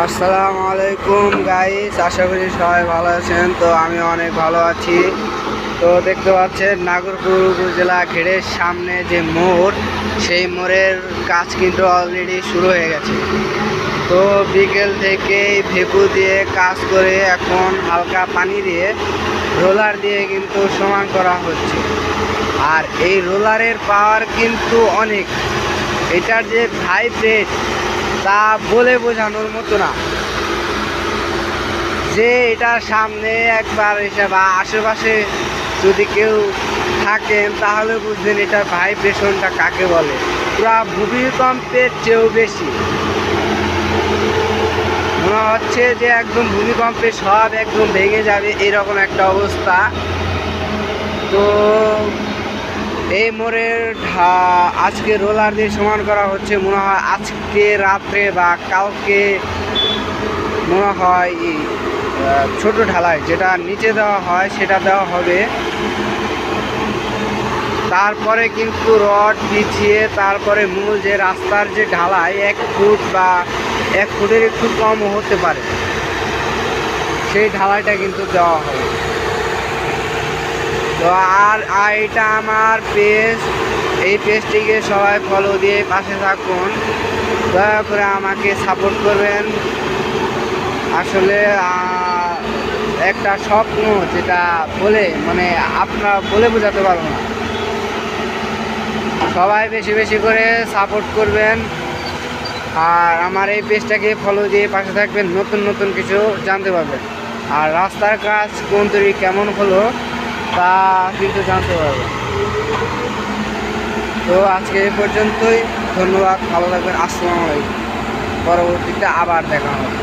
আসসালামু আলাইকুম গাইস, আশা করি সবাই ভালো আছেন। তো আমি অনেক ভালো আছি। তো দেখতে পাচ্ছেন নাগরপুর উপজেলা ঘেরের সামনে যে মোড়, সেই মোড়ের কাজ কিন্তু অলরেডি শুরু হয়ে গেছে। তো বিকেল থেকেই ভেপু দিয়ে কাজ করে এখন হালকা পানি দিয়ে রোলার দিয়ে কিন্তু সমান করা হচ্ছে। আর এই রোলারের পাওয়ার কিন্তু অনেক, এটার যে ভাইব্রেট তা বলে বোঝানোর মতো না। যে এটার সামনে একবার এসে বা আশেপাশে যদি কেউ থাকেন তাহলে বুঝবেন এটার ভাইব্রেশনটা কাকে বলে। পুরা ভূমিকম্পের চেয়েও বেশি মনে হচ্ছে যে একদম ভূমিকম্পে সব একদম ভেঙে যাবে, এরকম একটা অবস্থা। তো এই মোড়ের আজকে রোলার দিয়ে সমান করা হচ্ছে, মনে হয় আজকে রাত্রে বা কালকে মনে হয় ছোট ঢালাই যেটা নিচে দেওয়া হয় সেটা দেওয়া হবে। তারপরে কিন্তু রড বিছিয়ে তারপরে মূল যে রাস্তার যে ঢালাই 1 ফুট বা 1 ফুটের একটু কম হতে পারে, সেই ঢালাইটা কিন্তু দেওয়া হবে। তো আর এটা আমার পেজ, এই পেজটিকে সবাই ফলো দিয়ে পাশে থাকুন, দয়া করে আমাকে সাপোর্ট করবেন। আসলে একটা স্বপ্ন যেটা বলে আপনারা বলে বোঝাতে পারবো না। সবাই বেশি বেশি করে সাপোর্ট করবেন আর আমার এই পেজটাকে ফলো দিয়ে পাশে থাকবেন, নতুন নতুন কিছু জানতে পারবেন। আর রাস্তার কাজ কোন তৈরি কেমন হলো তা কিন্তু জানতে পারবেন। তো আজকে এই পর্যন্তই, ধন্যবাদ, ভালো থাকবেন, আসসালামু আলাইকুম। পরবর্তীতে আবার দেখা হবে।